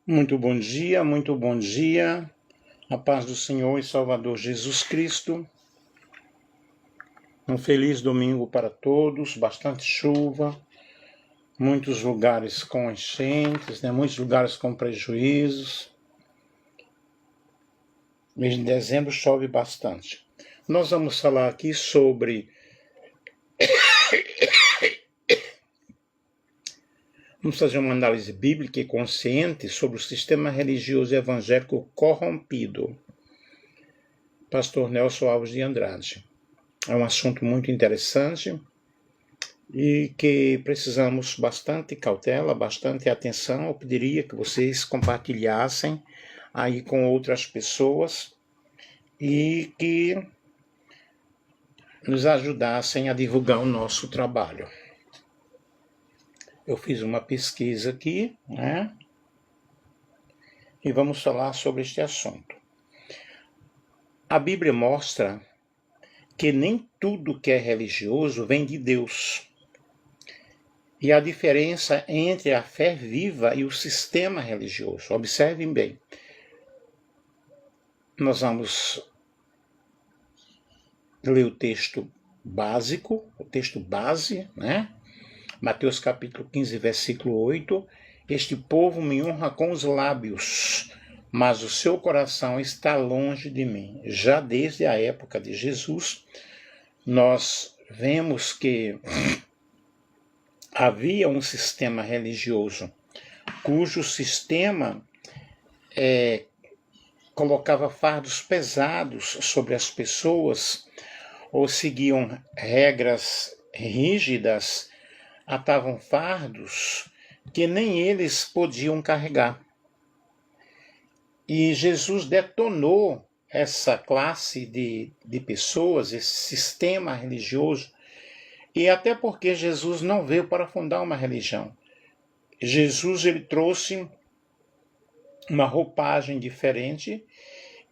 Muito bom dia, a paz do Senhor e Salvador Jesus Cristo. Um feliz domingo para todos, bastante chuva, muitos lugares com enchentes, muitos lugares com prejuízos. Mês de dezembro chove bastante. Nós vamos falar aqui sobre Vamos fazer uma análise bíblica e consciente sobre o sistema religioso evangélico corrompido. Pastor Nelson Alves de Andrade. É um assunto muito interessante e que precisamos bastante cautela, bastante atenção. Eu pediria que vocês compartilhassem aí com outras pessoas e que nos ajudassem a divulgar o nosso trabalho. Eu fiz uma pesquisa aqui, e vamos falar sobre este assunto. A Bíblia mostra que nem tudo que é religioso vem de Deus. E a diferença entre a fé viva e o sistema religioso. Observem bem. Nós vamos ler o texto básico, o texto base, Mateus capítulo 15, versículo 8. Este povo me honra com os lábios, mas o seu coração está longe de mim. Já desde a época de Jesus, nós vemos que havia um sistema religioso, cujo sistema colocava fardos pesados sobre as pessoas, ou seguiam regras rígidas, atavam fardos que nem eles podiam carregar. E Jesus detonou essa classe de pessoas, esse sistema religioso, e até porque Jesus não veio para fundar uma religião. Jesus ele trouxe uma roupagem diferente,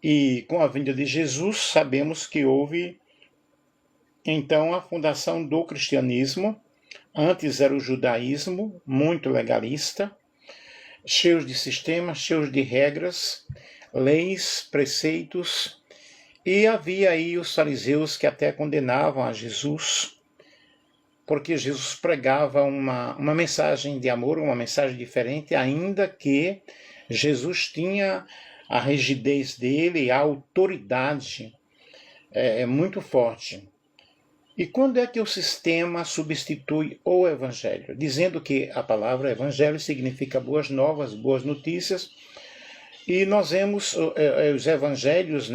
e com a vinda de Jesus sabemos que houve então a fundação do cristianismo. Antes era o judaísmo, muito legalista, cheios de sistemas, cheios de regras, leis, preceitos, e havia aí os fariseus que até condenavam a Jesus, porque Jesus pregava uma mensagem de amor, uma mensagem diferente, ainda que Jesus tinha a rigidez dele, a autoridade muito forte. E quando é que o sistema substitui o evangelho? Dizendo que a palavra evangelho significa boas novas, boas notícias, e nós vemos os evangelhos,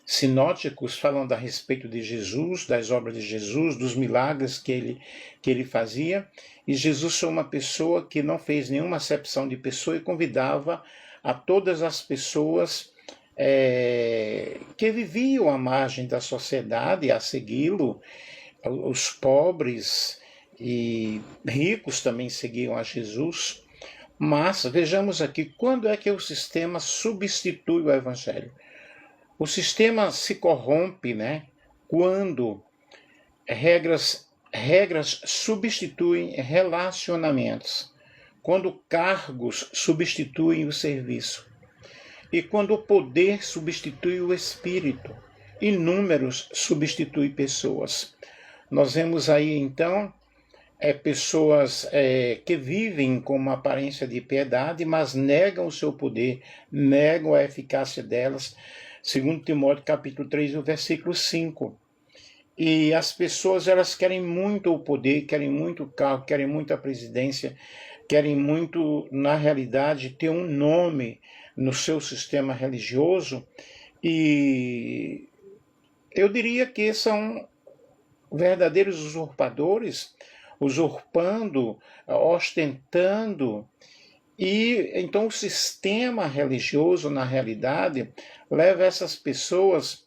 sinóticos, falando a respeito de Jesus, das obras de Jesus, dos milagres que ele fazia, e Jesus foi uma pessoa que não fez nenhuma acepção de pessoa e convidava a todas as pessoas que viviam à margem da sociedade a segui-lo. Os pobres e ricos também seguiam a Jesus. Mas vejamos aqui, quando é que o sistema substitui o evangelho? O sistema se corrompe, quando regras substituem relacionamentos, quando cargos substituem o serviço, e quando o poder substitui o espírito, e números substituem pessoas. Nós vemos aí, então, pessoas que vivem com uma aparência de piedade, mas negam o seu poder, negam a eficácia delas, segundo Timóteo capítulo 3, o versículo 5. E as pessoas, elas querem muito o poder, querem muito o carro, querem muito a presidência, querem muito, na realidade, ter um nome no seu sistema religioso, e eu diria que são verdadeiros usurpadores, usurpando, ostentando, e então o sistema religioso, na realidade, leva essas pessoas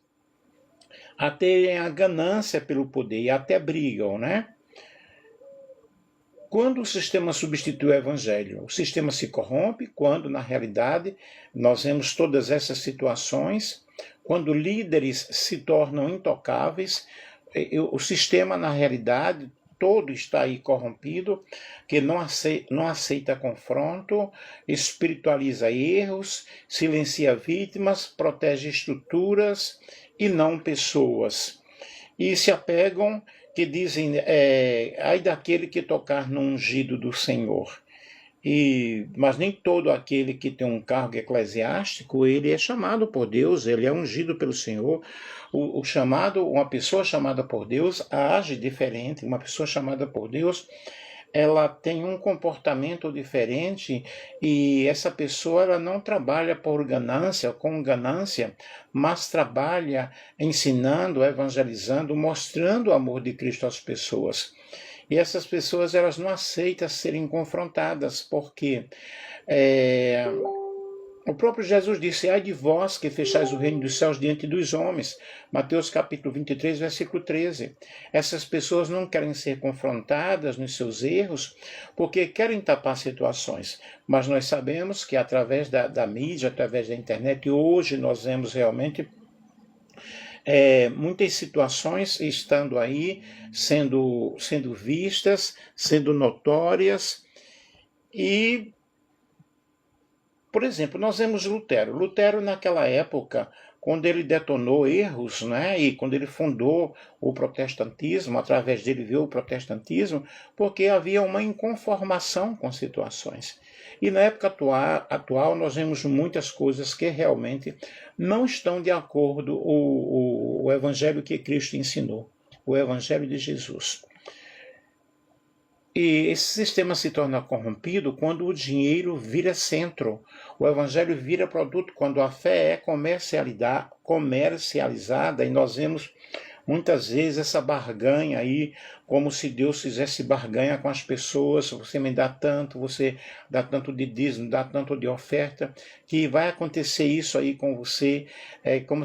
a terem a ganância pelo poder e até brigam, Quando o sistema substitui o evangelho, o sistema se corrompe, quando, na realidade, nós vemos todas essas situações, quando líderes se tornam intocáveis, o sistema, na realidade, todo está aí corrompido, que não aceita confronto, espiritualiza erros, silencia vítimas, protege estruturas e não pessoas. E se apegam, que dizem, ai daquele que tocar no ungido do Senhor. Mas nem todo aquele que tem um cargo eclesiástico, ele é chamado por Deus, ele é ungido pelo Senhor. Uma pessoa chamada por Deus age diferente, uma pessoa chamada por Deus, ela tem um comportamento diferente, e essa pessoa ela não trabalha com ganância, mas trabalha ensinando, evangelizando, mostrando o amor de Cristo às pessoas. E essas pessoas elas não aceitam serem confrontadas, porque o próprio Jesus disse, ai de vós que fechais o reino dos céus diante dos homens. Mateus capítulo 23, versículo 13. Essas pessoas não querem ser confrontadas nos seus erros, porque querem tapar situações. Mas nós sabemos que através da mídia, através da internet, hoje nós vemos realmente muitas situações estando aí, sendo vistas, sendo notórias. E, por exemplo, nós vemos Lutero. Lutero, naquela época, quando ele detonou erros, né, e quando ele fundou o protestantismo, através dele veio o protestantismo, porque havia uma inconformação com situações. E na época atual nós vemos muitas coisas que realmente não estão de acordo com o evangelho que Cristo ensinou, o evangelho de Jesus. E esse sistema se torna corrompido quando o dinheiro vira centro, o evangelho vira produto, quando a fé é comercializada, e nós vemos muitas vezes essa barganha aí, como se Deus fizesse barganha com as pessoas, você me dá tanto, você dá tanto de dízimo, dá tanto de oferta, que vai acontecer isso aí com você, é como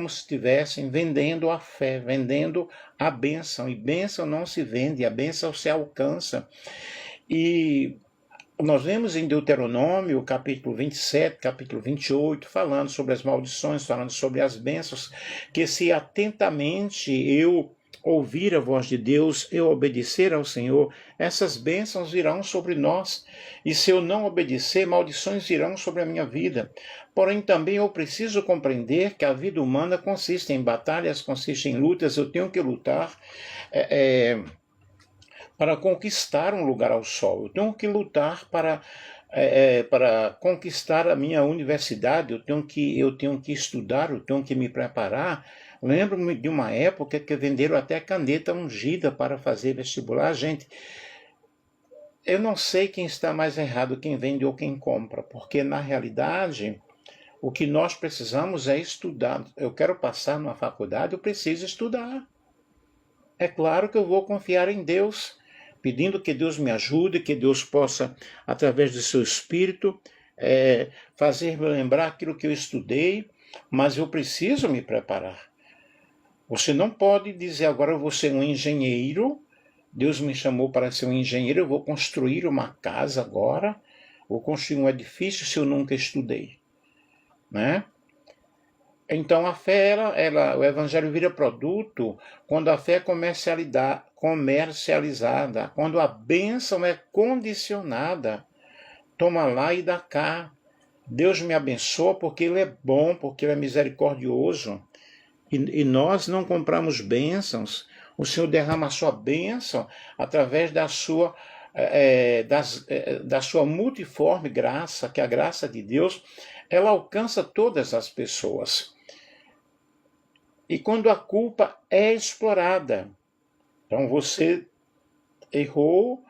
se estivessem vendendo a fé, vendendo a bênção, e bênção não se vende, a bênção se alcança. E nós vemos em Deuteronômio, capítulo 27, capítulo 28, falando sobre as maldições, falando sobre as bênçãos, que se atentamente eu ouvir a voz de Deus, eu obedecer ao Senhor, essas bênçãos virão sobre nós. E se eu não obedecer, maldições virão sobre a minha vida. Porém, também eu preciso compreender que a vida humana consiste em batalhas, consiste em lutas, eu tenho que lutar para conquistar um lugar ao sol. Eu tenho que lutar para conquistar a minha universidade, eu tenho que estudar, eu tenho que me preparar. Lembro-me de uma época que venderam até caneta ungida para fazer vestibular. Gente, eu não sei quem está mais errado, quem vende ou quem compra, porque na realidade o que nós precisamos é estudar. Eu quero passar numa faculdade, eu preciso estudar. É claro que eu vou confiar em Deus, pedindo que Deus me ajude, que Deus possa, através do seu Espírito, fazer-me lembrar aquilo que eu estudei, mas eu preciso me preparar. Você não pode dizer, agora eu vou ser um engenheiro, Deus me chamou para ser um engenheiro, eu vou construir uma casa agora, vou construir um edifício se eu nunca estudei, né? Então a fé, o evangelho vira produto quando a fé é comercializada, quando a bênção é condicionada. Toma lá e dá cá. Deus me abençoa porque Ele é bom, porque Ele é misericordioso. E nós não compramos bênçãos. O Senhor derrama a sua bênção através da sua multiforme graça, que a graça de Deus, ela alcança todas as pessoas. E quando a culpa é explorada, então você errou,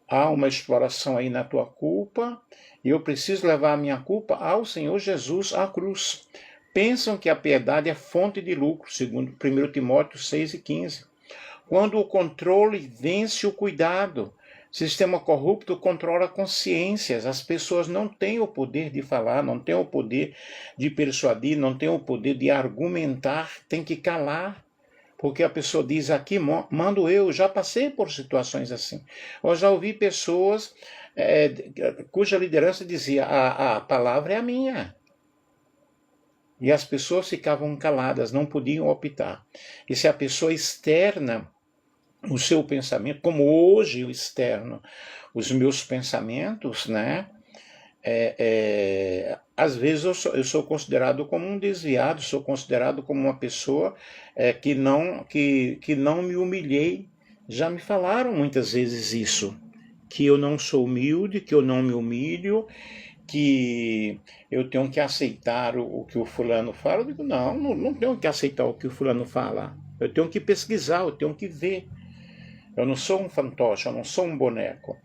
há uma exploração aí na tua culpa, e eu preciso levar a minha culpa ao Senhor Jesus à cruz. Pensam que a piedade é fonte de lucro, segundo 1 Timóteo 6:15. Quando o controle vence o cuidado, sistema corrupto controla consciências, as pessoas não têm o poder de falar, não têm o poder de persuadir, não têm o poder de argumentar, tem que calar. Porque a pessoa diz aqui, mando eu, já passei por situações assim. Eu já ouvi pessoas cuja liderança dizia, a palavra é a minha. E as pessoas ficavam caladas, não podiam optar. E se a pessoa externa o seu pensamento, como hoje eu externo os meus pensamentos, né? Às vezes eu sou considerado como um desviado, sou considerado como uma pessoa que não me humilhei. Já me falaram muitas vezes isso, que eu não sou humilde, que eu não me humilho, que eu tenho que aceitar o que o fulano fala. Eu digo, não tenho que aceitar o que o fulano fala. Eu tenho que pesquisar, eu tenho que ver. Eu não sou um fantoche, eu não sou um boneco.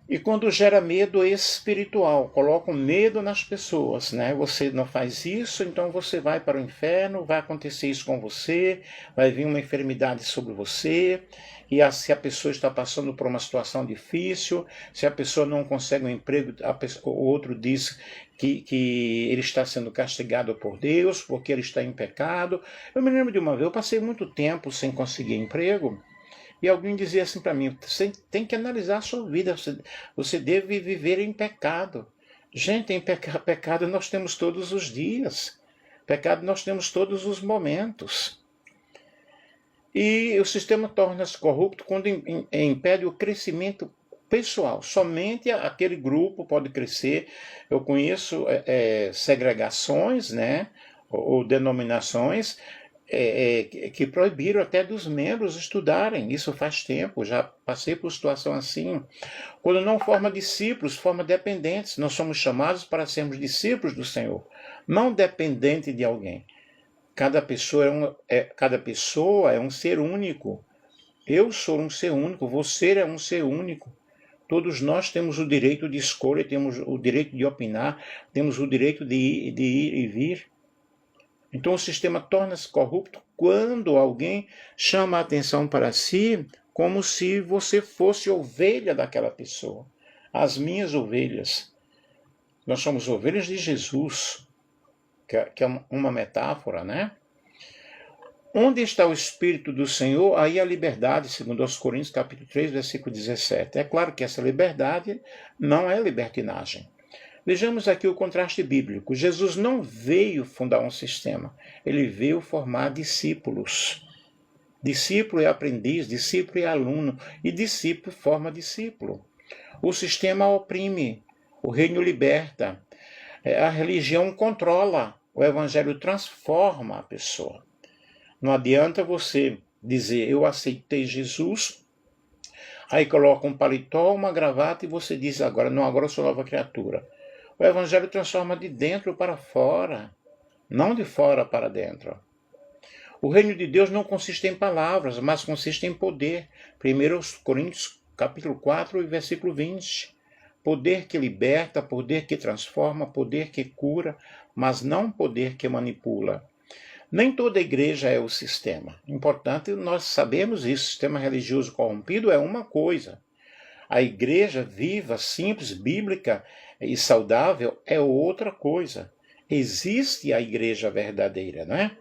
E quando gera medo espiritual, coloca medo nas pessoas, né? Você não faz isso, então você vai para o inferno, vai acontecer isso com você, vai vir uma enfermidade sobre você, e se a pessoa está passando por uma situação difícil, se a pessoa não consegue um emprego, o outro diz que ele está sendo castigado por Deus, porque ele está em pecado. Eu me lembro de uma vez, eu passei muito tempo sem conseguir emprego, e alguém dizia assim para mim, você tem que analisar a sua vida, você deve viver em pecado. Gente, pecado nós temos todos os dias. Pecado nós temos todos os momentos. E o sistema torna-se corrupto quando impede o crescimento pessoal. Somente aquele grupo pode crescer. Eu conheço segregações, né, ou denominações, que proibiram até dos membros estudarem. Isso faz tempo, já passei por situação assim. Quando não forma discípulos, forma dependentes. Nós somos chamados para sermos discípulos do Senhor, não dependente de alguém. Cada pessoa é um ser único. Eu sou um ser único, você é um ser único. Todos nós temos o direito de escolha, temos o direito de opinar, temos o direito de ir e vir. Então o sistema torna-se corrupto quando alguém chama a atenção para si como se você fosse ovelha daquela pessoa. As minhas ovelhas. Nós somos ovelhas de Jesus, que é uma metáfora, né? Onde está o Espírito do Senhor, aí a liberdade, segundo aos Coríntios, capítulo 3, versículo 17. É claro que essa liberdade não é libertinagem. Vejamos aqui o contraste bíblico. Jesus não veio fundar um sistema, ele veio formar discípulos. Discípulo é aprendiz, discípulo é aluno, e discípulo forma discípulo. O sistema oprime, o reino liberta, a religião controla, o evangelho transforma a pessoa. Não adianta você dizer, eu aceitei Jesus, aí coloca um paletó, uma gravata e você diz, agora eu sou nova criatura. O evangelho transforma de dentro para fora, não de fora para dentro. O reino de Deus não consiste em palavras, mas consiste em poder. 1 Coríntios capítulo 4, versículo 20. Poder que liberta, poder que transforma, poder que cura, mas não poder que manipula. Nem toda igreja é o sistema. Importante nós sabemos isso. O sistema religioso corrompido é uma coisa. A igreja viva, simples, bíblica e saudável é outra coisa. Existe a igreja verdadeira, né?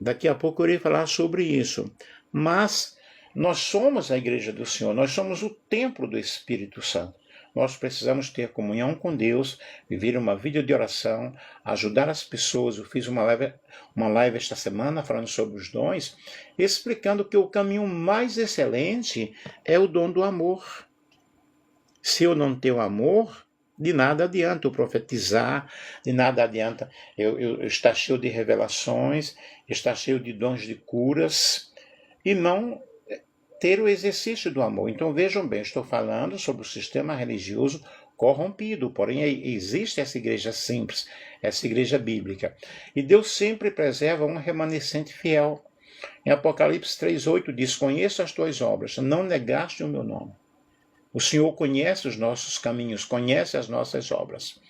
Daqui a pouco eu irei falar sobre isso. Mas nós somos a igreja do Senhor, nós somos o templo do Espírito Santo. Nós precisamos ter comunhão com Deus, viver uma vida de oração, ajudar as pessoas. Eu fiz uma live esta semana falando sobre os dons, explicando que o caminho mais excelente é o dom do amor. Se eu não tenho amor, de nada adianta eu profetizar, de nada adianta eu estar cheio de revelações, estar cheio de dons de curas, e não ter o exercício do amor. Então vejam bem, estou falando sobre o sistema religioso corrompido, porém existe essa igreja simples, essa igreja bíblica. E Deus sempre preserva um remanescente fiel. Em Apocalipse 3,8 diz, conheço as tuas obras, não negaste o meu nome. O Senhor conhece os nossos caminhos, conhece as nossas obras.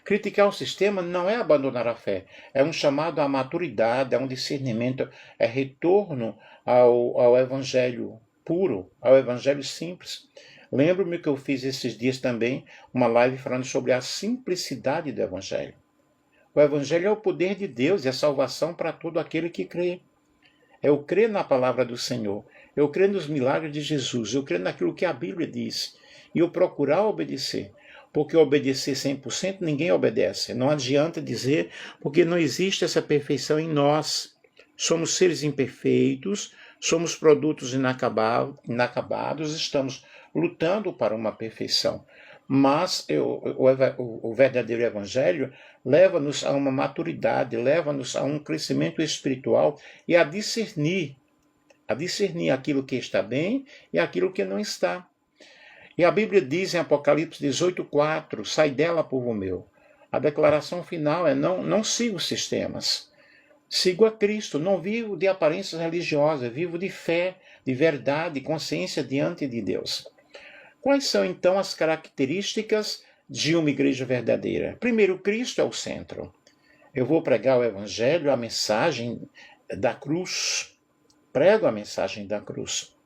Criticar o sistema não é abandonar a fé, é um chamado à maturidade, a um discernimento, é retorno ao evangelho puro, ao evangelho simples. Lembro-me que eu fiz esses dias também uma live falando sobre a simplicidade do evangelho. O evangelho é o poder de Deus, é a salvação para todo aquele que crê. Eu creio na palavra do Senhor, eu creio nos milagres de Jesus, eu creio naquilo que a Bíblia diz, e eu procurar obedecer. Porque obedecer 100% ninguém obedece. Não adianta dizer, porque não existe essa perfeição em nós. Somos seres imperfeitos, Somos produtos inacabados, estamos lutando para uma perfeição. Mas o verdadeiro evangelho leva-nos a uma maturidade, leva-nos a um crescimento espiritual e a discernir aquilo que está bem e aquilo que não está. E a Bíblia diz em Apocalipse 18:4, sai dela, povo meu. A declaração final é não sigo sistemas. Sigo a Cristo, não vivo de aparências religiosas, vivo de fé, de verdade, consciência diante de Deus. Quais são, então, as características de uma igreja verdadeira? Primeiro, Cristo é o centro. Eu vou pregar o Evangelho, a mensagem da cruz. Prego a mensagem da cruz.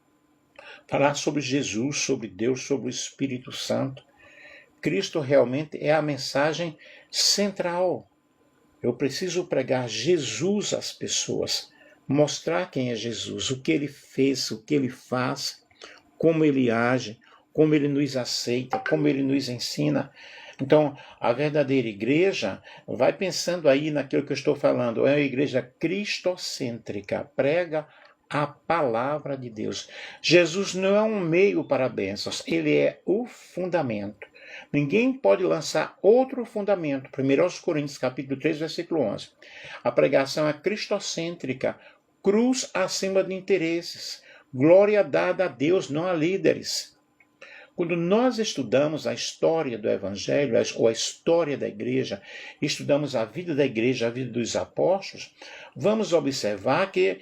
Falar sobre Jesus, sobre Deus, sobre o Espírito Santo. Cristo realmente é a mensagem central. Eu preciso pregar Jesus às pessoas, mostrar quem é Jesus, o que ele fez, o que ele faz, como ele age, como ele nos aceita, como ele nos ensina. Então, a verdadeira igreja, vai pensando aí naquilo que eu estou falando, é uma igreja cristocêntrica, prega a palavra de Deus. Jesus não é um meio para bênçãos, ele é o fundamento. Ninguém pode lançar outro fundamento. 1 Coríntios, capítulo 3, versículo 11. A pregação é cristocêntrica, cruz acima de interesses, glória dada a Deus, não a líderes. Quando nós estudamos a história do Evangelho, ou a história da igreja, estudamos a vida da igreja, a vida dos apóstolos, vamos observar que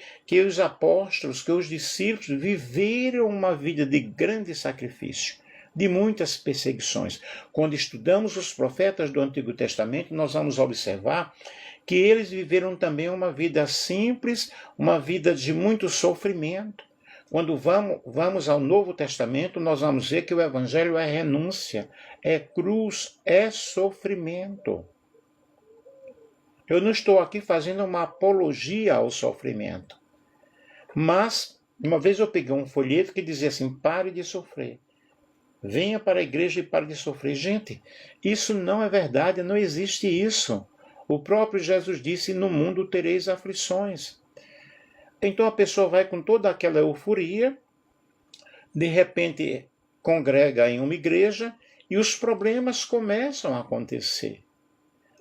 os apóstolos, que os discípulos viveram uma vida de grande sacrifício, de muitas perseguições. Quando estudamos os profetas do Antigo Testamento, nós vamos observar que eles viveram também uma vida simples, uma vida de muito sofrimento. Quando vamos ao Novo Testamento, nós vamos ver que o Evangelho é renúncia, é cruz, é sofrimento. Eu não estou aqui fazendo uma apologia ao sofrimento, mas uma vez eu peguei um folheto que dizia assim, pare de sofrer. Venha para a igreja e pare de sofrer. Gente, isso não é verdade, não existe isso. O próprio Jesus disse, no mundo tereis aflições. Então a pessoa vai com toda aquela euforia, de repente congrega em uma igreja e os problemas começam a acontecer.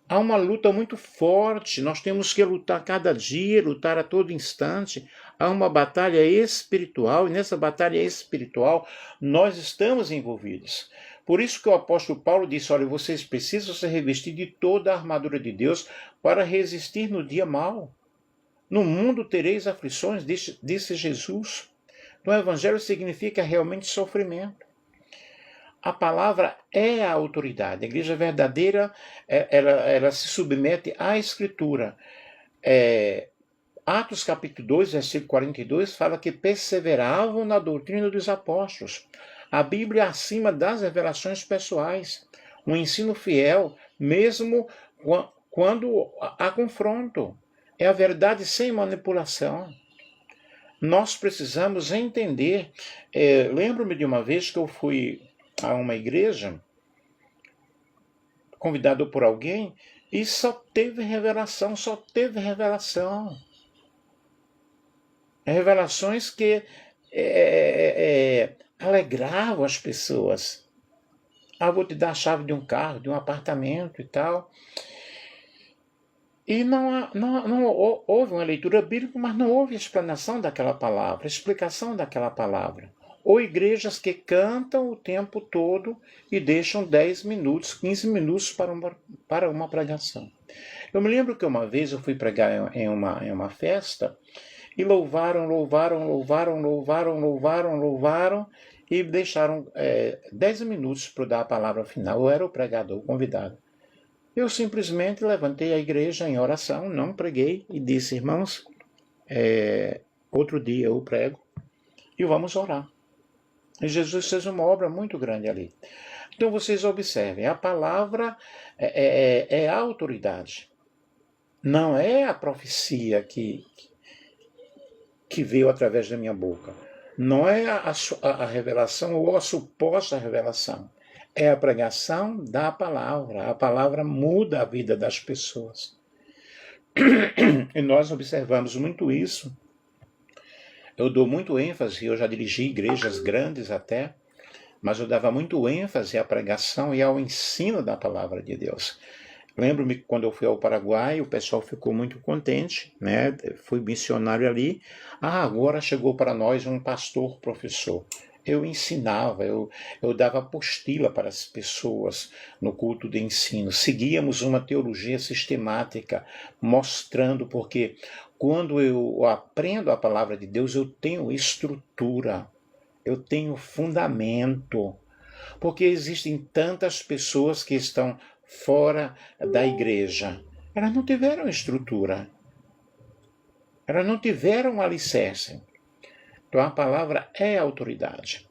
Há uma luta muito forte, nós temos que lutar cada dia, lutar a todo instante. Há uma batalha espiritual, e nessa batalha espiritual nós estamos envolvidos. Por isso que o apóstolo Paulo disse, olha, vocês precisam se revestir de toda a armadura de Deus para resistir no dia mau. No mundo tereis aflições, disse Jesus. Então, o Evangelho significa realmente sofrimento. A palavra é a autoridade. A igreja verdadeira, ela se submete à Escritura. Atos capítulo 2, versículo 42, fala que perseveravam na doutrina dos apóstolos. A Bíblia é acima das revelações pessoais. Um ensino fiel, mesmo quando há confronto. É a verdade sem manipulação. Nós precisamos entender. Lembro-me de uma vez que eu fui a uma igreja, convidado por alguém, e só teve revelação. Revelações que alegravam as pessoas. Vou te dar a chave de um carro, de um apartamento e tal. E não houve uma leitura bíblica, mas não houve explanação daquela palavra, explicação daquela palavra. Ou igrejas que cantam o tempo todo e deixam 10 minutos, 15 minutos para uma pregação. Eu me lembro que uma vez eu fui pregar em uma festa e louvaram e deixaram 10 minutos para dar a palavra final. Eu era o pregador, o convidado. Eu simplesmente levantei a igreja em oração, não preguei e disse, irmãos, outro dia eu prego e vamos orar. E Jesus fez uma obra muito grande ali. Então vocês observem, a palavra é a autoridade. Não é a profecia que veio através da minha boca. Não é a revelação ou a suposta revelação. É a pregação da palavra. A palavra muda a vida das pessoas. E nós observamos muito isso Eu dou muito ênfase, eu já dirigi igrejas grandes até, mas eu dava muito ênfase à pregação e ao ensino da palavra de Deus. Lembro-me que quando eu fui ao Paraguai, o pessoal ficou muito contente, né? Fui missionário ali. Agora chegou para nós um pastor professor. Eu ensinava, eu dava apostila para as pessoas no culto de ensino. Seguíamos uma teologia sistemática, mostrando, porque quando eu aprendo a palavra de Deus, eu tenho estrutura, eu tenho fundamento. Porque existem tantas pessoas que estão fora da igreja. Elas não tiveram estrutura. Elas não tiveram alicerce. Então a palavra é autoridade.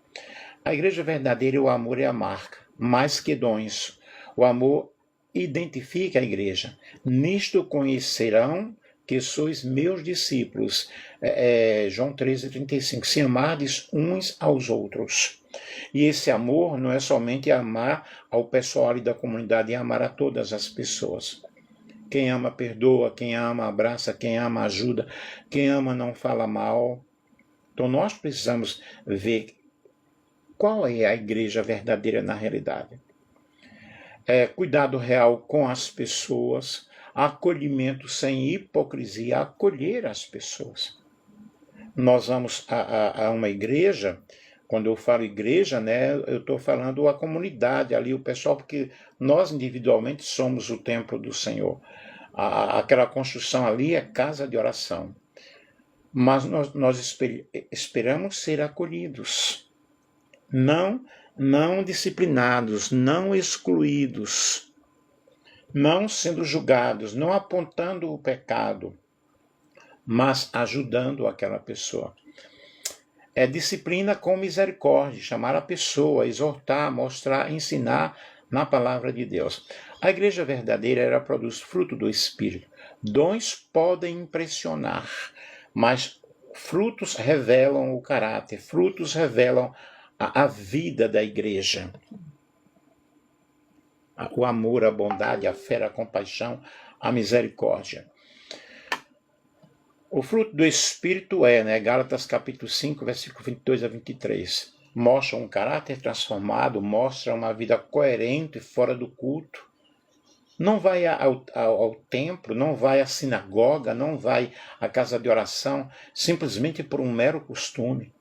A igreja verdadeira, o amor é a marca, mais que dons. O amor identifica a igreja. Nisto conhecerão que sois meus discípulos. João 13,35. Se amardes uns aos outros. E esse amor não é somente amar ao pessoal ali da comunidade, é amar a todas as pessoas. Quem ama perdoa, quem ama abraça, quem ama ajuda, quem ama não fala mal. Então nós precisamos ver qual é a igreja verdadeira na realidade. Cuidado real com as pessoas, acolhimento sem hipocrisia, acolher as pessoas. Nós vamos a uma igreja, quando eu falo igreja, né, eu estou falando a comunidade ali, o pessoal, porque nós individualmente somos o templo do Senhor. Aquela construção ali é casa de oração. Mas nós esperamos ser acolhidos, não disciplinados, não excluídos, não sendo julgados, não apontando o pecado, mas ajudando aquela pessoa. É disciplina com misericórdia, chamar a pessoa, exortar, mostrar, ensinar na palavra de Deus. A igreja verdadeira, ela produz fruto do Espírito. Dons podem impressionar, mas frutos revelam o caráter, frutos revelam a vida da igreja. O amor, a bondade, a fé, a compaixão, a misericórdia. O fruto do Espírito Gálatas capítulo 5, versículo 22 a 23. Mostra um caráter transformado, mostra uma vida coerente fora do culto. Não vai ao templo, não vai à sinagoga, não vai à casa de oração, simplesmente por um mero costume.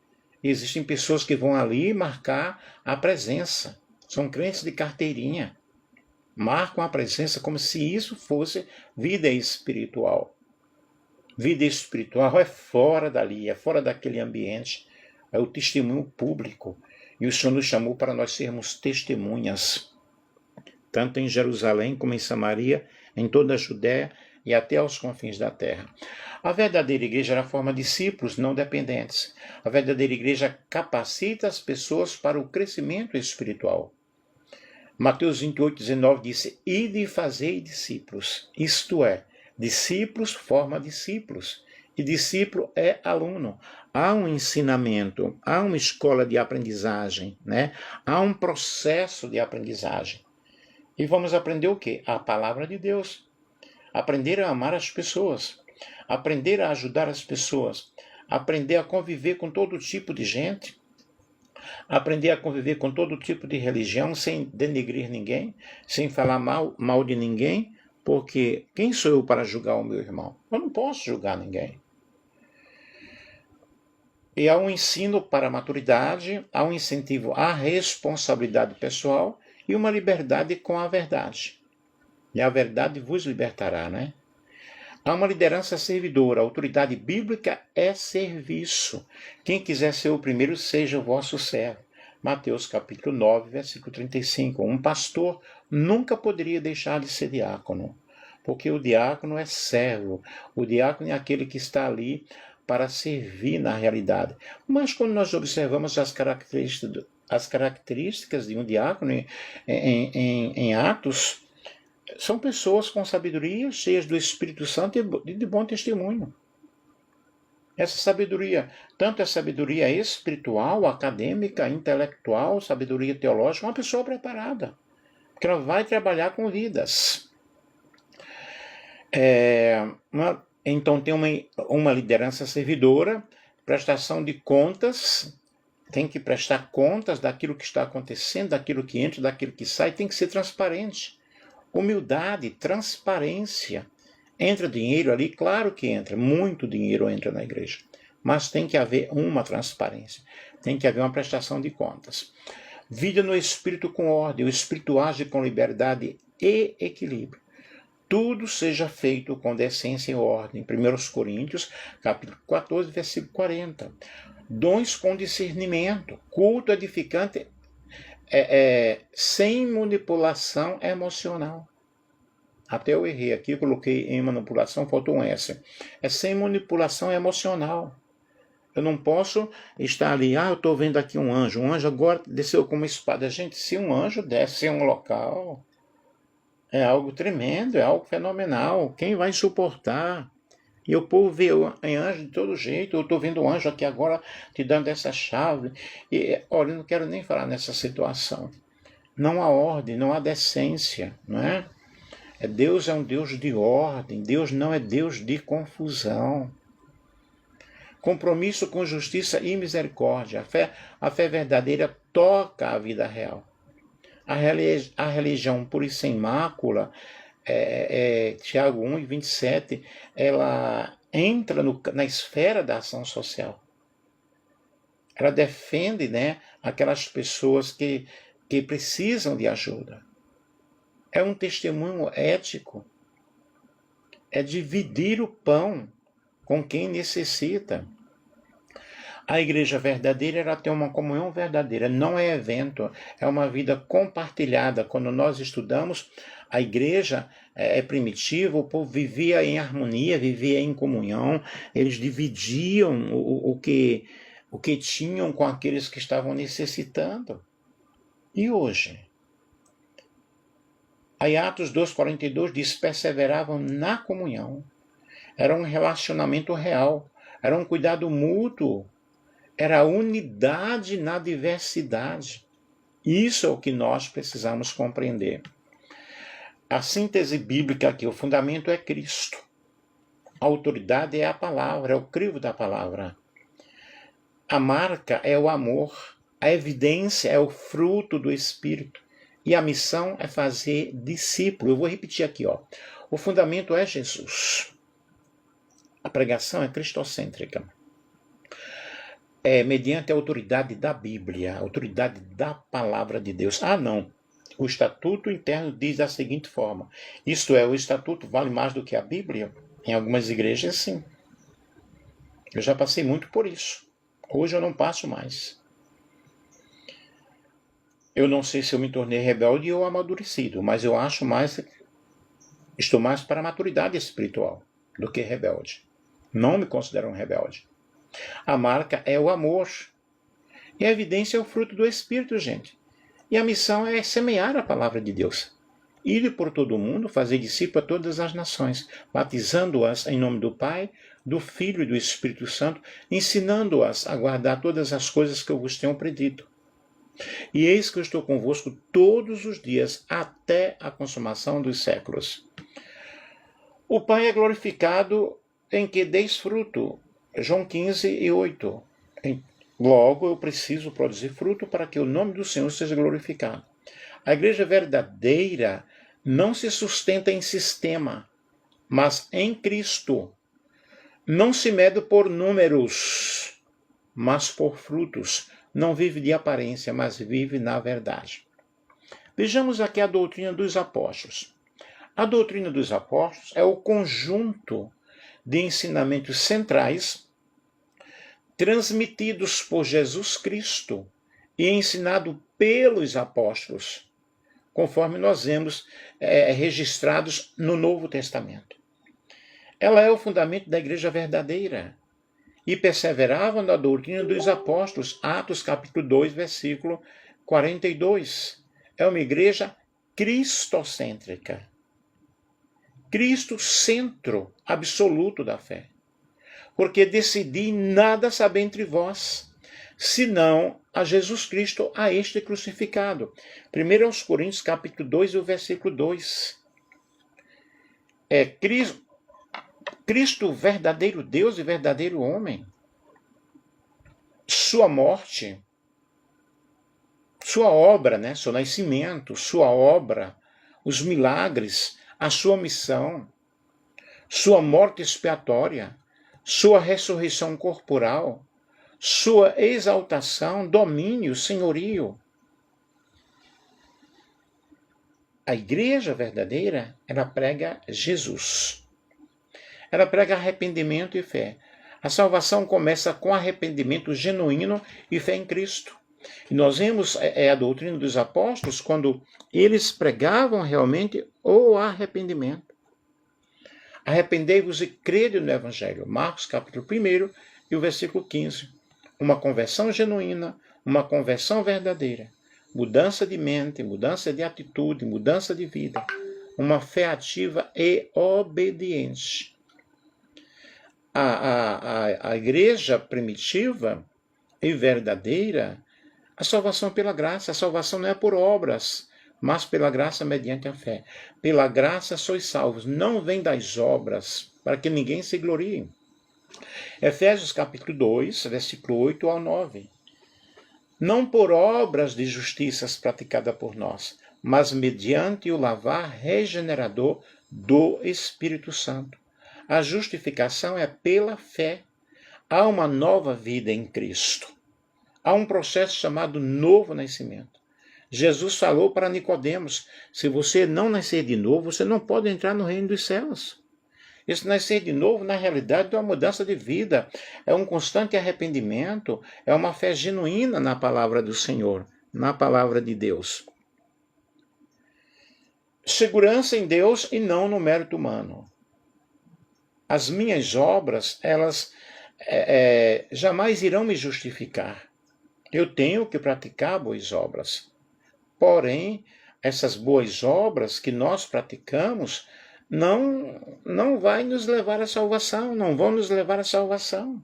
Existem pessoas que vão ali marcar a presença. São crentes de carteirinha. Marcam a presença como se isso fosse vida espiritual. Vida espiritual é fora dali, é fora daquele ambiente. É o testemunho público. E o Senhor nos chamou para nós sermos testemunhas. Tanto em Jerusalém como em Samaria, em toda a Judéia e até aos confins da terra. A verdadeira igreja ela forma discípulos não dependentes. A verdadeira igreja capacita as pessoas para o crescimento espiritual. Mateus 28:19 disse: Ide e fazei discípulos. Isto é, discípulos forma discípulos. E discípulo é aluno. Há um ensinamento, há uma escola de aprendizagem, né? Há um processo de aprendizagem. E vamos aprender o quê? A palavra de Deus. Aprender a amar as pessoas. Aprender a ajudar as pessoas. Aprender a conviver com todo tipo de gente. Aprender a conviver com todo tipo de religião sem denegrir ninguém, sem falar mal de ninguém, porque quem sou eu para julgar o meu irmão? Eu não posso julgar ninguém. E há um ensino para a maturidade, há um incentivo à responsabilidade pessoal e uma liberdade com a verdade. E a verdade vos libertará, né? Há uma liderança servidora, a autoridade bíblica é serviço. Quem quiser ser o primeiro, seja o vosso servo. Mateus capítulo 9, versículo 35. Um pastor nunca poderia deixar de ser diácono, porque o diácono é servo. O diácono é aquele que está ali para servir na realidade. Mas quando nós observamos as características de um diácono em Atos, são pessoas com sabedoria, cheias do Espírito Santo e de bom testemunho. Essa sabedoria, tanto a sabedoria espiritual, acadêmica, intelectual, sabedoria teológica, uma pessoa preparada, porque ela vai trabalhar com vidas. Então tem uma liderança servidora Prestação de contas, tem que prestar contas daquilo que está acontecendo, daquilo que entra, daquilo que sai, tem que ser transparente. Humildade, transparência. Entra dinheiro ali? Claro que entra, muito dinheiro entra na igreja. Mas tem que haver uma transparência, tem que haver uma prestação de contas. Vida no Espírito com ordem, o Espírito age com liberdade e equilíbrio. Tudo seja feito com decência e ordem. 1 Coríntios, capítulo 14, versículo 40. Dons com discernimento, culto edificante, sem manipulação emocional. Até eu errei aqui, coloquei em manipulação, faltou um S. É sem manipulação emocional. Eu não posso estar ali, eu estou vendo aqui um anjo agora desceu com uma espada. Gente, se um anjo desce em um local, é algo tremendo, é algo fenomenal. Quem vai suportar? E o povo vê em anjo de todo jeito. Eu estou vendo um anjo aqui agora te dando essa chave. E, olha, eu não quero nem falar nessa situação. Não há ordem, não há decência, não é? Deus é um Deus de ordem. Deus não é Deus de confusão. Compromisso com justiça e misericórdia. A fé verdadeira toca a vida real. A religião pura e sem mácula, Tiago 1, 27, ela entra na esfera da ação social. Ela defende, né, aquelas pessoas que precisam de ajuda. É um testemunho ético. É dividir o pão com quem necessita. A igreja verdadeira, ela tem uma comunhão verdadeira, não é evento, é uma vida compartilhada. Quando nós estudamos, a igreja é primitiva, o povo vivia em harmonia, vivia em comunhão, eles dividiam o que tinham com aqueles que estavam necessitando. E hoje? Aí Atos 2,42 diz, perseveravam na comunhão. Era um relacionamento real, era um cuidado mútuo, era a unidade na diversidade. Isso é o que nós precisamos compreender. A síntese bíblica aqui, o fundamento é Cristo. A autoridade é a palavra, é o crivo da palavra. A marca é o amor. A evidência é o fruto do Espírito. E a missão é fazer discípulo. Eu vou repetir aqui, O fundamento é Jesus. A pregação é cristocêntrica. Mediante a autoridade da Bíblia, a autoridade da palavra de Deus. Não. O estatuto interno diz da seguinte forma. Isto é, o estatuto vale mais do que a Bíblia? Em algumas igrejas, sim. Eu já passei muito por isso. Hoje eu não passo mais. Eu não sei se eu me tornei rebelde ou amadurecido, mas eu acho estou mais para a maturidade espiritual do que rebelde. Não me considero um rebelde. A marca é o amor. E a evidência é o fruto do Espírito, gente. E a missão é semear a palavra de Deus. Ir por todo o mundo, fazer discípulo a todas as nações, batizando-as em nome do Pai, do Filho e do Espírito Santo, ensinando-as a guardar todas as coisas que eu vos tenho predito. E eis que eu estou convosco todos os dias, até a consumação dos séculos. O Pai é glorificado em que deis fruto. João 15, 8. Logo, eu preciso produzir fruto para que o nome do Senhor seja glorificado. A igreja verdadeira não se sustenta em sistema, mas em Cristo. Não se mede por números, mas por frutos. Não vive de aparência, mas vive na verdade. Vejamos aqui a doutrina dos apóstolos. A doutrina dos apóstolos é o conjunto de ensinamentos centrais transmitidos por Jesus Cristo e ensinado pelos apóstolos, conforme nós vemos registrados no Novo Testamento. Ela é o fundamento da igreja verdadeira e perseveravam na doutrina dos apóstolos, Atos capítulo 2, versículo 42. É uma igreja cristocêntrica. Cristo, centro absoluto da fé. Porque decidi nada saber entre vós, senão a Jesus Cristo, a este crucificado. 1 Coríntios capítulo 2, o versículo 2. Cristo, verdadeiro Deus e verdadeiro homem. sua morte, sua obra, né? Seu nascimento, sua obra, os milagres, a sua missão, sua morte expiatória, sua ressurreição corporal, sua exaltação, domínio, senhorio. A igreja verdadeira, ela prega Jesus. Ela prega arrependimento e fé. A salvação começa com arrependimento genuíno e fé em Cristo. E nós vemos a doutrina dos apóstolos quando eles pregavam realmente o arrependimento. Arrependei-vos e crede no Evangelho. Marcos capítulo 1 e o versículo 15. Uma conversão genuína, uma conversão verdadeira. Mudança de mente, mudança de atitude, mudança de vida. Uma fé ativa e obediente. A igreja primitiva e verdadeira, a salvação pela graça. A salvação não é por obras, mas pela graça mediante a fé. Pela graça sois salvos, não vem das obras, para que ninguém se glorie. Efésios capítulo 2, versículo 8 ao 9. Não por obras de justiças praticadas por nós, mas mediante o lavar regenerador do Espírito Santo. A justificação é pela fé. Há uma nova vida em Cristo. Há um processo chamado novo nascimento. Jesus falou para Nicodemos, se você não nascer de novo, você não pode entrar no reino dos céus. Esse nascer de novo, na realidade, é uma mudança de vida, é um constante arrependimento, é uma fé genuína na palavra do Senhor, na palavra de Deus. Segurança em Deus e não no mérito humano. As minhas obras, elas jamais irão me justificar. Eu tenho que praticar boas obras. Porém, essas boas obras que nós praticamos não vai nos levar à salvação, não vão nos levar à salvação.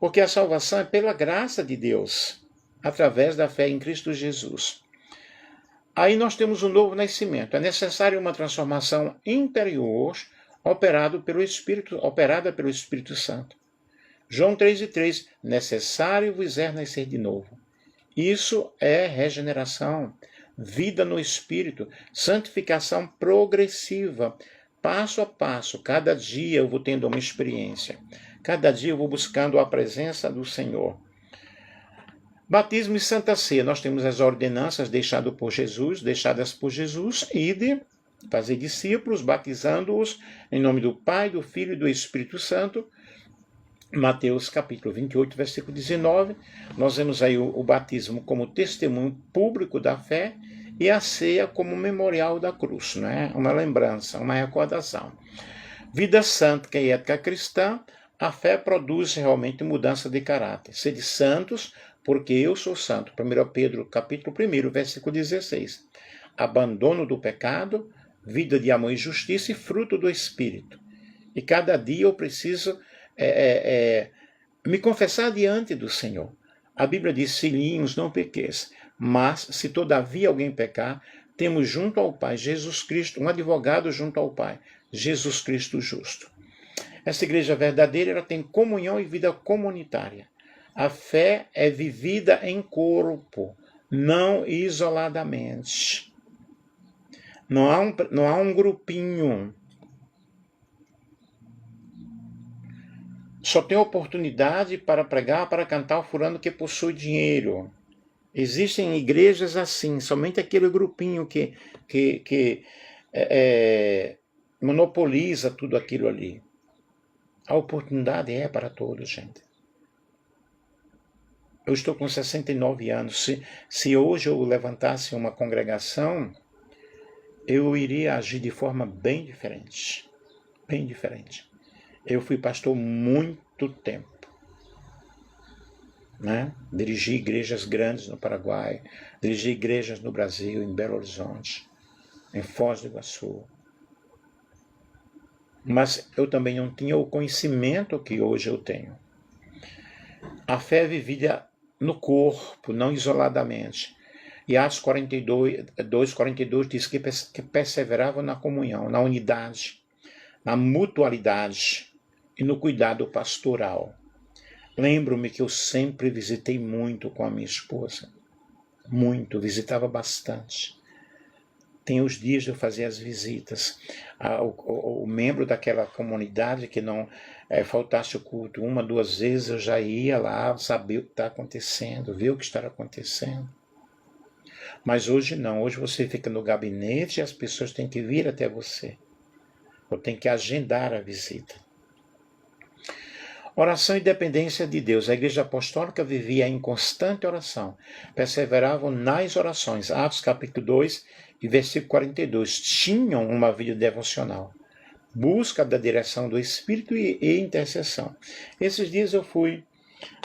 Porque a salvação é pela graça de Deus, através da fé em Cristo Jesus. Aí nós temos um novo nascimento. É necessário uma transformação interior operada pelo Espírito Santo. João 3,3, necessário vos é nascer de novo. Isso é regeneração, vida no Espírito, santificação progressiva, passo a passo. Cada dia eu vou tendo uma experiência, cada dia eu vou buscando a presença do Senhor. Batismo e Santa Ceia, nós temos as ordenanças deixadas por Jesus, ide, fazer discípulos, batizando-os em nome do Pai, do Filho e do Espírito Santo. Mateus capítulo 28, versículo 19, nós vemos aí o batismo como testemunho público da fé e a ceia como memorial da cruz, né? Uma lembrança, uma recordação. Vida santa e ética cristã, a fé produz realmente mudança de caráter. Sede santos, porque eu sou santo. 1 Pedro capítulo 1, versículo 16. Abandono do pecado, vida de amor e justiça e fruto do Espírito. E cada dia eu preciso me confessar diante do Senhor. A Bíblia diz, filhinhos, não pequeis, mas se todavia alguém pecar, temos junto ao Pai Jesus Cristo, um advogado junto ao Pai, Jesus Cristo justo. Essa igreja verdadeira, ela tem comunhão e vida comunitária. A fé é vivida em corpo, não isoladamente. Não há um grupinho. Só tem oportunidade para pregar, para cantar o fulano que possui dinheiro. Existem igrejas assim, somente aquele grupinho que monopoliza tudo aquilo ali. A oportunidade é para todos, gente. Eu estou com 69 anos. Se hoje eu levantasse uma congregação, eu iria agir de forma bem diferente. Bem diferente. Eu fui pastor muito tempo, né? Dirigi igrejas grandes no Paraguai, dirigi igrejas no Brasil, em Belo Horizonte, em Foz do Iguaçu. Mas eu também não tinha o conhecimento que hoje eu tenho. A fé é vivida no corpo, não isoladamente. E Atos 42 diz que perseveravam na comunhão, na unidade, na mutualidade e no cuidado pastoral. Lembro-me que eu sempre visitei muito com a minha esposa. Muito, visitava bastante. Tem os dias de eu fazer as visitas. O membro daquela comunidade que não faltasse o culto 1, 2 vezes, eu já ia lá saber o que está acontecendo, ver o que está acontecendo. Mas hoje não, hoje você fica no gabinete e as pessoas têm que vir até você. Ou tem que agendar a visita. Oração e dependência de Deus. A igreja apostólica vivia em constante oração. Perseveravam nas orações. Atos capítulo 2 e versículo 42. Tinham uma vida devocional. Busca da direção do Espírito e intercessão. Esses dias eu fui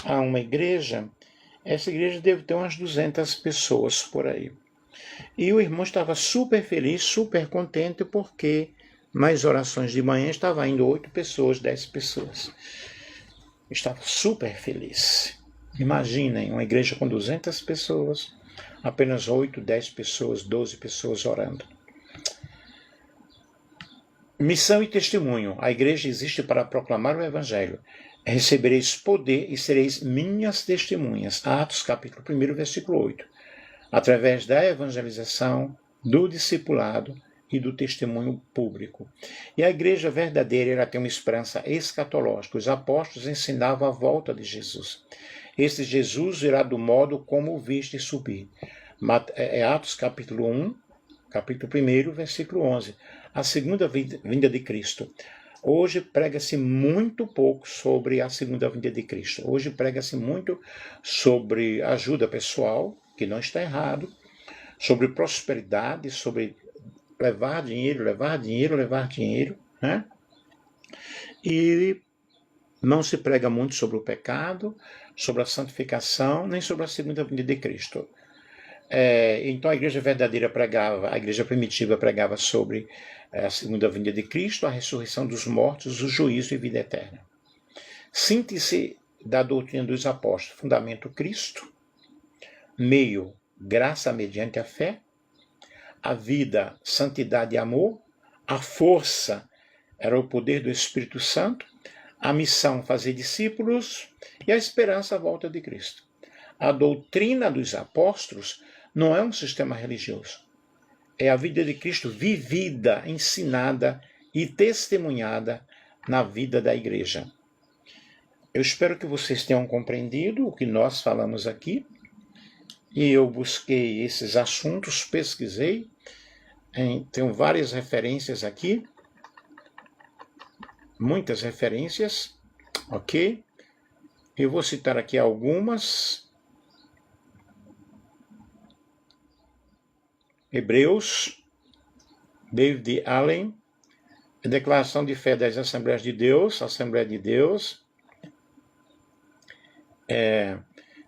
a uma igreja. Essa igreja deve ter umas 200 pessoas por aí. E o irmão estava super feliz, super contente, porque nas orações de manhã estava indo 8 pessoas, 10 pessoas. Estava super feliz. Imaginem, uma igreja com 200 pessoas, apenas 8, 10 pessoas, 12 pessoas orando. Missão e testemunho. A igreja existe para proclamar o evangelho. Recebereis poder e sereis minhas testemunhas. Atos capítulo 1, versículo 8. Através da evangelização, do discipulado e do testemunho público. E a igreja verdadeira ela tem uma esperança escatológica. Os apóstolos ensinavam a volta de Jesus. Esse Jesus virá do modo como o viste subir. Atos capítulo 1, capítulo 1, versículo 11. A segunda vinda de Cristo. Hoje prega-se muito pouco sobre a segunda vinda de Cristo. Hoje prega-se muito sobre ajuda pessoal, que não está errado, sobre prosperidade, sobre levar dinheiro, né? E não se prega muito sobre o pecado, sobre a santificação, nem sobre a segunda vinda de Cristo. Então a igreja verdadeira pregava, a igreja primitiva pregava sobre a segunda vinda de Cristo, a ressurreição dos mortos, o juízo e vida eterna. Síntese da doutrina dos apóstolos: fundamento Cristo, meio graça mediante a fé, a vida, santidade e amor, a força era o poder do Espírito Santo, a missão, fazer discípulos, e a esperança, a volta de Cristo. A doutrina dos apóstolos não é um sistema religioso. É a vida de Cristo vivida, ensinada e testemunhada na vida da igreja. Eu espero que vocês tenham compreendido o que nós falamos aqui. E eu busquei esses assuntos, pesquisei, tenho várias referências aqui, muitas referências, ok? Eu vou citar aqui algumas. Hebreus, David Allen, Declaração de Fé das Assembleias de Deus, Assembleia de Deus,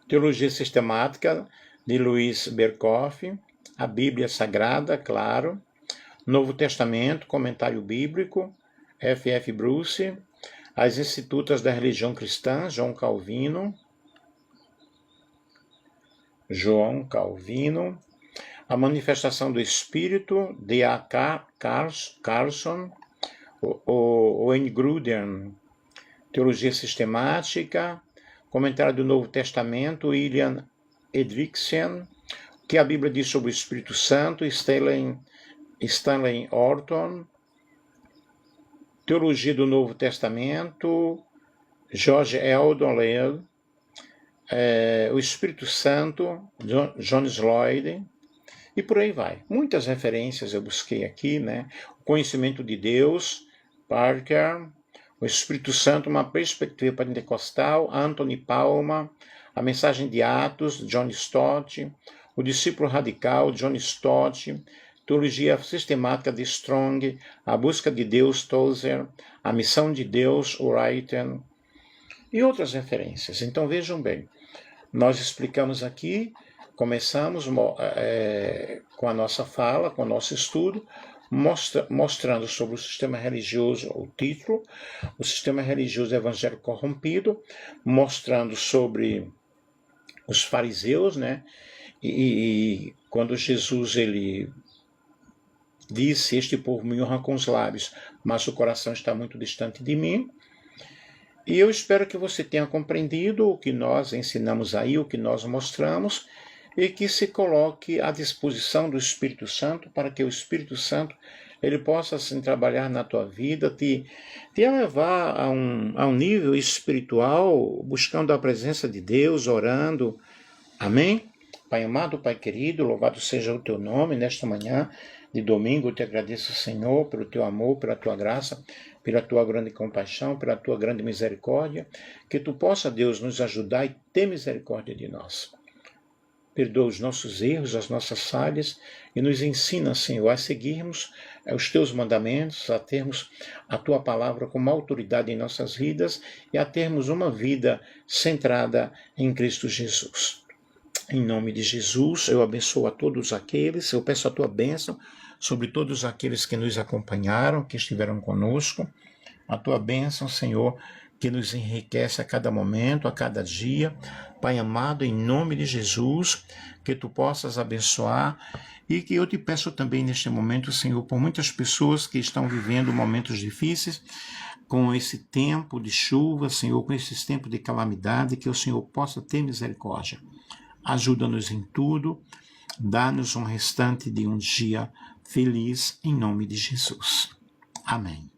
Teologia Sistemática, de Luiz Berkoff, a Bíblia Sagrada, claro, Novo Testamento, Comentário Bíblico, F.F. Bruce, As Institutas da Religião Cristã, João Calvino, A Manifestação do Espírito, D.A. Carlson, Wayne Grudem, Teologia Sistemática, Comentário do Novo Testamento, William Edriksen, o que a Bíblia diz sobre o Espírito Santo, Stanley Orton, Teologia do Novo Testamento, George Eldon Laird, o Espírito Santo, John Sloyd, e por aí vai. Muitas referências eu busquei aqui, né? O Conhecimento de Deus, Parker, o Espírito Santo, uma perspectiva pentecostal, Anthony Palma, A Mensagem de Atos, John Stott, O Discípulo Radical, John Stott, Teologia Sistemática de Strong, A Busca de Deus, Tozer, A Missão de Deus, Wright, e outras referências. Então vejam bem, nós explicamos aqui, começamos com a nossa fala, com o nosso estudo, mostrando sobre o sistema religioso, o título, o sistema religioso evangélico corrompido, mostrando sobre os fariseus, né? E quando Jesus ele disse: este povo me honra com os lábios, mas o coração está muito distante de mim. E eu espero que você tenha compreendido o que nós ensinamos aí, o que nós mostramos, e que se coloque à disposição do Espírito Santo para que o Espírito Santo ele possa assim trabalhar na tua vida, te elevar a um nível espiritual, buscando a presença de Deus, orando. Amém? Pai amado, Pai querido, louvado seja o teu nome nesta manhã de domingo. Eu te agradeço, Senhor, pelo teu amor, pela tua graça, pela tua grande compaixão, pela tua grande misericórdia. Que tu possa, Deus, nos ajudar e ter misericórdia de nós. Perdoa os nossos erros, as nossas falhas e nos ensina, Senhor, a seguirmos os teus mandamentos, a termos a tua palavra como autoridade em nossas vidas e a termos uma vida centrada em Cristo Jesus. Em nome de Jesus, eu abençoo a todos aqueles, eu peço a tua bênção sobre todos aqueles que nos acompanharam, que estiveram conosco. A tua bênção, Senhor, que nos enriquece a cada momento, a cada dia. Pai amado, em nome de Jesus, que tu possas abençoar e que eu te peço também neste momento, Senhor, por muitas pessoas que estão vivendo momentos difíceis, com esse tempo de chuva, Senhor, com esse tempo de calamidade, que o Senhor possa ter misericórdia. Ajuda-nos em tudo, dá-nos um restante de um dia feliz, em nome de Jesus. Amém.